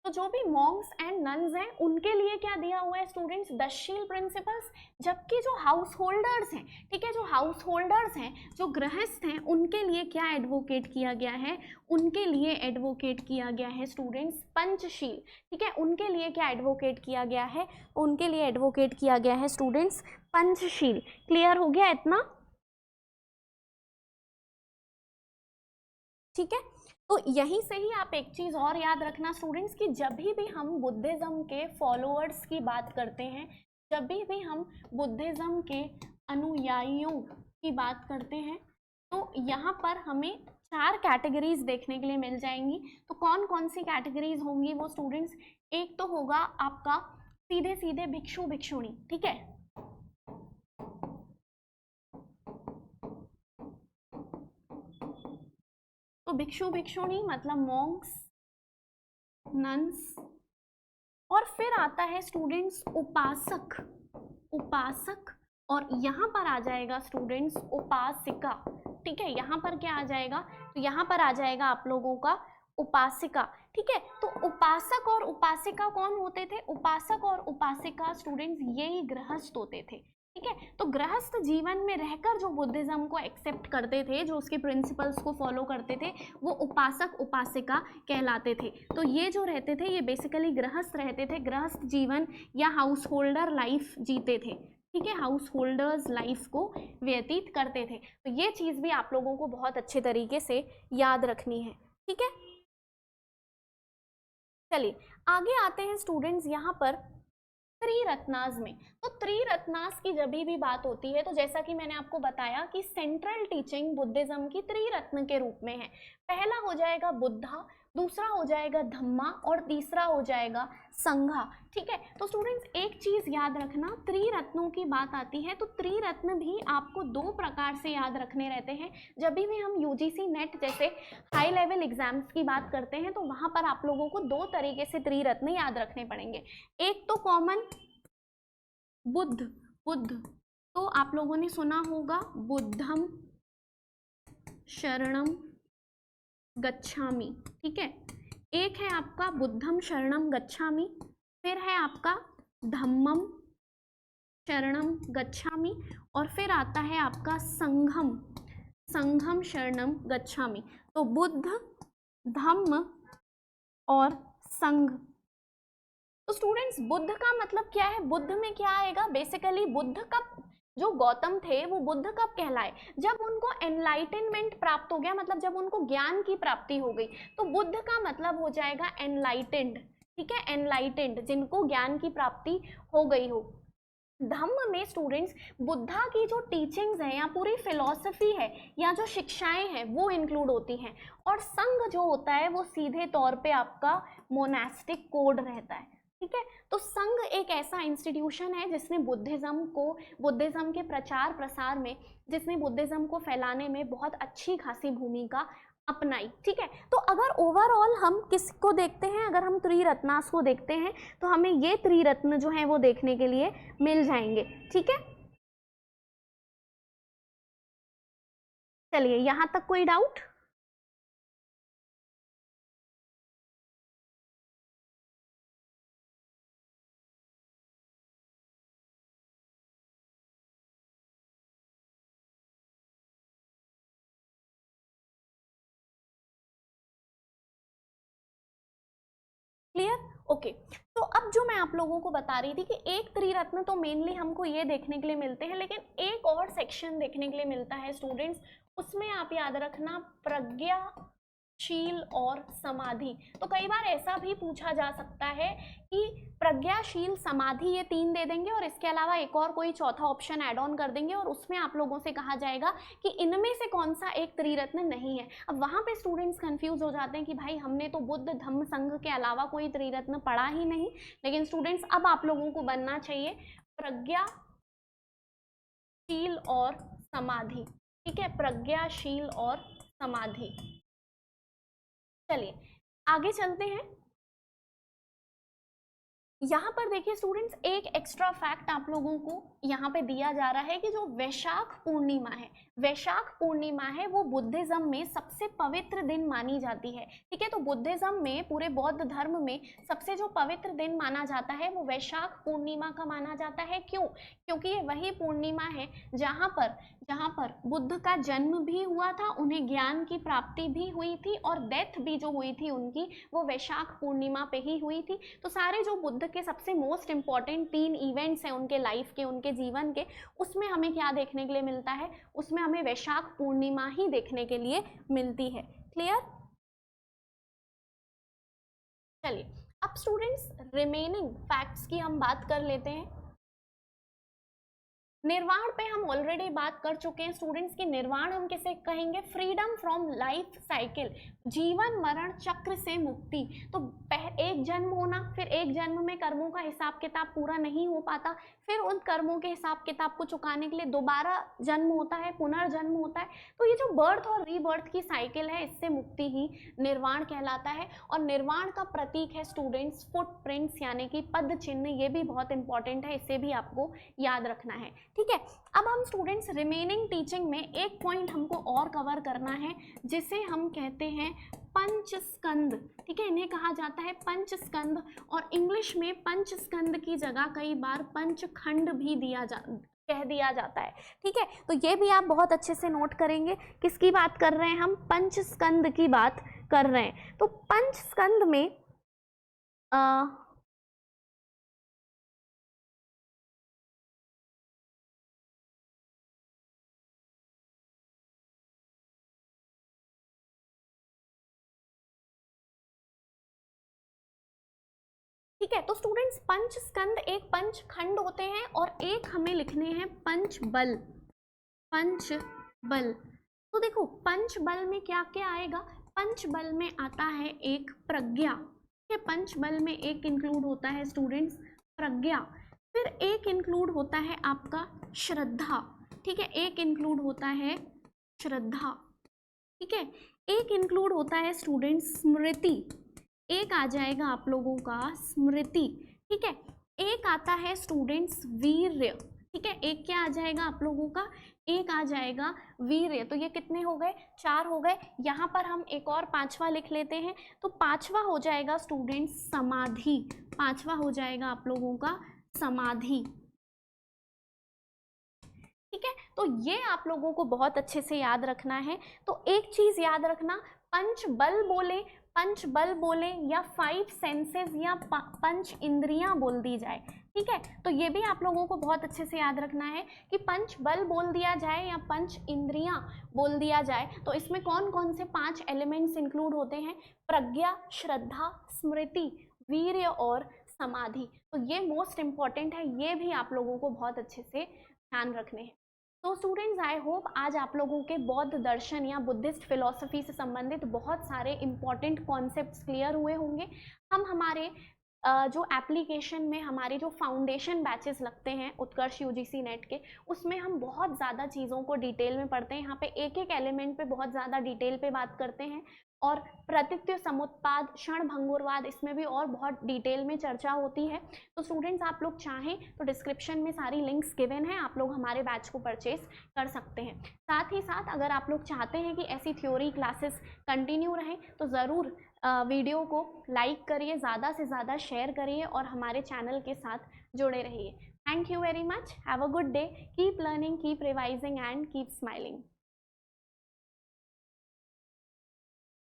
तो जो भी मॉन्क्स एंड नन्स हैं उनके लिए क्या दिया हुआ है स्टूडेंट्स, दशशील प्रिंसिपल्स। जबकि जो हाउस होल्डर्स हैं, ठीक है, जो हाउस होल्डर्स हैं, जो गृहस्थ हैं, उनके लिए क्या एडवोकेट किया गया है, उनके लिए एडवोकेट किया गया है स्टूडेंट्स पंचशील, ठीक है, उनके लिए क्या एडवोकेट किया गया है, उनके लिए एडवोकेट किया गया है स्टूडेंट्स पंचशील। क्लियर हो गया इतना, ठीक है। तो यहीं से ही आप एक चीज और याद रखना स्टूडेंट्स कि जब भी हम बुद्धिज्म के फॉलोअर्स की बात करते हैं, जब भी हम बुद्धिज्म के अनुयायियों की बात करते हैं, तो यहाँ पर हमें 4 कैटेगरीज देखने के लिए मिल जाएंगी। तो कौन कौन सी कैटेगरीज होंगी वो स्टूडेंट्स, एक तो होगा आपका सीधे सीधे भिक्षु भिक्षुणी, ठीक है, तो भिक्षु भिक्षुणी मतलब मॉन्क्स, नन्स, और फिर आता है स्टूडेंट्स उपासक, उपासक, और यहाँ पर आ जाएगा स्टूडेंट्स उपासिका, ठीक है, यहाँ पर क्या आ जाएगा, तो यहाँ पर आ जाएगा आप लोगों का उपासिका, ठीक है। तो उपासक और उपासिका कौन होते थे, उपासक और उपासिका स्टूडेंट्स यही गृहस्थ होते थे, ठीक है। तो गृहस्थ जीवन में रहकर जो बुद्धिज्म को एक्सेप्ट करते थे, जो उसके प्रिंसिपल्स को फॉलो करते थे, वो उपासक उपासिका कहलाते थे। तो ये जो रहते थे ये बेसिकली गृहस्थ रहते थे, गृहस्थ जीवन या हाउस होल्डर लाइफ जीते थे, ठीक है, हाउस होल्डर्स लाइफ को व्यतीत करते थे। तो ये चीज़ भी आप लोगों को बहुत अच्छे तरीके से याद रखनी है, ठीक है। चलिए आगे आते हैं स्टूडेंट्स यहाँ पर त्रिरत्नास में। तो त्रिरत्नास की जब भी बात होती है तो जैसा कि मैंने आपको बताया कि सेंट्रल टीचिंग बुद्धिज्म की त्रिरत्न के रूप में है। पहला हो जाएगा बुद्धा, दूसरा हो जाएगा धम्मा और तीसरा हो जाएगा संघा, ठीक है। तो स्टूडेंट्स एक चीज याद रखना, त्रिरत्नों की बात आती है तो त्रिरत्न भी आपको 2 प्रकार से याद रखने रहते हैं। जब भी हम यूजीसी नेट जैसे हाई लेवल एग्जाम्स की बात करते हैं तो वहां पर आप लोगों को 2 तरीके से त्रिरत्न याद रखने पड़ेंगे। एक तो कॉमन बुद्ध, बुद्ध तो आप लोगों ने सुना होगा बुद्धम शरणम गच्छामि, ठीक है। एक है आपका बुद्धम शरणम गच्छामि, फिर है आपका धम्मम शरणम गच्छामि, और फिर आता है आपका संघम, संघम शरणम गच्छामि। तो बुद्ध, धम्म और संघ। तो स्टूडेंट्स बुद्ध का मतलब क्या है, बुद्ध में क्या आएगा, बेसिकली बुद्ध कब, जो गौतम थे वो बुद्ध कब कहलाए, जब उनको एनलाइटनमेंट प्राप्त हो गया, मतलब जब उनको ज्ञान की प्राप्ति हो गई। तो बुद्ध का मतलब हो जाएगा एनलाइटेंड, ठीक है, एनलाइटेंड, जिनको ज्ञान की प्राप्ति हो गई हो। धम्म में स्टूडेंट्स बुद्धा की जो टीचिंग्स हैं या पूरी फिलॉसफी है या जो शिक्षाएं हैं वो इंक्लूड होती हैं। और संघ जो होता है वो सीधे तौर पे आपका मोनास्टिक कोड रहता है, ठीक है। तो संघ एक ऐसा इंस्टीट्यूशन है जिसने बुद्धिज्म को, बुद्धिज्म के प्रचार प्रसार में, जिसने बुद्धिज्म को फैलाने में बहुत अच्छी खासी भूमिका अपनाई, ठीक है। तो अगर ओवरऑल हम किसको देखते हैं, अगर हम त्रिरत्नास को देखते हैं तो हमें ये त्रिरत्न जो है वो देखने के लिए मिल जाएंगे, ठीक है। चलिए यहां तक कोई डाउट। ओके तो अब जो मैं आप लोगों को बता रही थी कि एक त्रिरत्न तो मेनली हमको ये देखने के लिए मिलते हैं, लेकिन एक और सेक्शन देखने के लिए मिलता है स्टूडेंट्स, उसमें आप याद रखना प्रज्ञा, शील और समाधि। तो कई बार ऐसा भी पूछा जा सकता है कि प्रज्ञाशील, समाधि ये 3 दे देंगे और इसके अलावा एक और कोई चौथा ऑप्शन ऐड ऑन कर देंगे और उसमें आप लोगों से कहा जाएगा कि इनमें से कौन सा एक त्रिरत्न नहीं है। अब वहां पे स्टूडेंट्स कंफ्यूज हो जाते हैं कि भाई हमने तो बुद्ध धम्म संघ के अलावा कोई त्रिरत्न पढ़ा ही नहीं। लेकिन स्टूडेंट्स अब आप लोगों को बनना चाहिए प्रज्ञा, शील और समाधि। ठीक है, प्रज्ञाशील और समाधि। चलिए आगे चलते हैं। यहाँ पर देखिए स्टूडेंट्स, एक एक्स्ट्रा फैक्ट आप लोगों को यहाँ पे दिया जा रहा है कि जो वैशाख पूर्णिमा है, वैशाख पूर्णिमा है वो बुद्धिज्म में सबसे पवित्र दिन मानी जाती है। ठीक है, तो बुद्धिज्म में, पूरे बौद्ध धर्म में सबसे जो पवित्र दिन माना जाता है वो वैशाख पूर्णिमा का माना जाता है। क्यों? क्योंकि ये वही पूर्णिमा है जहाँ पर बुद्ध का जन्म भी हुआ था, उन्हें ज्ञान की प्राप्ति भी हुई थी और डेथ भी जो हुई थी उनकी वो वैशाख पूर्णिमा पे ही हुई थी। तो सारे जो बुद्ध के सबसे मोस्ट इंपॉर्टेंट 3 इवेंट्स हैं उनके लाइफ के, उनके जीवन के, उसमें हमें क्या देखने के लिए मिलता है? उसमें हमें वैशाख पूर्णिमा ही देखने के लिए मिलती है। क्लियर? चलिए अब स्टूडेंट्स रिमेनिंग फैक्ट्स की हम बात कर लेते हैं। निर्वाण पे हम ऑलरेडी बात कर चुके हैं स्टूडेंट्स की निर्वाण हम किसे कहेंगे? फ्रीडम फ्रॉम लाइफ साइकिल, जीवन मरण चक्र से मुक्ति। तो एक जन्म होना, फिर एक जन्म में कर्मों का हिसाब किताब पूरा नहीं हो पाता, फिर उन कर्मों के हिसाब किताब को चुकाने के लिए दोबारा जन्म होता है, पुनर्जन्म होता है। तो ये जो बर्थ और रीबर्थ की साइकिल है, इससे मुक्ति ही निर्वाण कहलाता है। और निर्वाण का प्रतीक है स्टूडेंट्स फुटप्रिंट्स, यानी कि पद चिन्ह। ये भी बहुत इंपॉर्टेंट है, इसे भी आपको याद रखना है। ठीक है, अब हम स्टूडेंट्स रिमेनिंग टीचिंग में एक पॉइंट हमको और कवर करना है जिसे हम कहते हैं पंचस्कंद। ठीक है, इन्हें कहा जाता है पंचस्कंद, और इंग्लिश में पंचस्कंद की जगह कई बार पंचखंड भी कह दिया जाता है। ठीक है, तो ये भी आप बहुत अच्छे से नोट करेंगे। किसकी बात कर रहे हैं हम? पंचस्कंद की बात कर रहे हैं। तो पंचस्कंद में ठीक है, तो स्टूडेंट्स पंचस्कंद एक पंचखंड होते हैं और एक हमें लिखने हैं पंचबल। पंचबल, तो देखो पंचबल में क्या क्या आएगा? पंचबल में आता है एक प्रज्ञा। ठीक है, पंचबल में एक इंक्लूड होता है स्टूडेंट्स प्रज्ञा, फिर एक इंक्लूड होता है आपका श्रद्धा। ठीक है, एक इंक्लूड होता है श्रद्धा। ठीक है, एक इंक्लूड होता है स्टूडेंट्स स्मृति, एक आ जाएगा आप लोगों का स्मृति। ठीक है, एक आता है स्टूडेंट्स वीर्य। ठीक है, एक क्या आ जाएगा आप लोगों का? एक आ जाएगा वीर्य। तो ये कितने हो गए? 4 हो गए। यहाँ पर हम एक और 5वां लिख लेते हैं, तो 5वां हो जाएगा स्टूडेंट्स समाधि। 5वां हो जाएगा आप लोगों का समाधि। ठीक है, तो ये आप लोगों को बहुत अच्छे से याद रखना है। तो एक चीज याद रखना, पंचबल बोले या 5 सेंसेस या 5 इंद्रियां बोल दी जाए। ठीक है, तो ये भी आप लोगों को बहुत अच्छे से याद रखना है कि पंचबल बोल दिया जाए या 5 इंद्रियां बोल दिया जाए तो इसमें कौन कौन से 5 एलिमेंट्स इंक्लूड होते हैं? प्रज्ञा, श्रद्धा, स्मृति, वीर्य और समाधि। तो ये मोस्ट इंपॉर्टेंट है, ये भी आप लोगों को बहुत अच्छे से ध्यान रखने हैं। तो स्टूडेंट्स आई होप आज आप लोगों के बौद्ध दर्शन या बुद्धिस्ट फिलॉसफी से संबंधित बहुत सारे इंपॉर्टेंट कॉन्सेप्ट्स क्लियर हुए होंगे। हम हमारे जो एप्लीकेशन में हमारे जो फाउंडेशन बैचेस लगते हैं उत्कर्ष यूजीसी नेट के, उसमें हम बहुत ज़्यादा चीज़ों को डिटेल में पढ़ते हैं। यहाँ पे एक एक एलिमेंट पे बहुत ज़्यादा डिटेल पे बात करते हैं और प्रतीत्य समुत्पाद, क्षणभंगुरवाद, इसमें भी और बहुत डिटेल में चर्चा होती है। तो स्टूडेंट्स आप लोग चाहें तो डिस्क्रिप्शन में सारी लिंक्स गिवन हैं, आप लोग हमारे बैच को परचेज कर सकते हैं। साथ ही साथ अगर आप लोग चाहते हैं कि ऐसी थ्योरी क्लासेस कंटिन्यू रहें तो ज़रूर वीडियो को लाइक करिए, ज़्यादा से ज़्यादा शेयर करिए और हमारे चैनल के साथ जुड़े रहिए। Thank you very much, have a good day, keep learning, keep revising and keep smiling.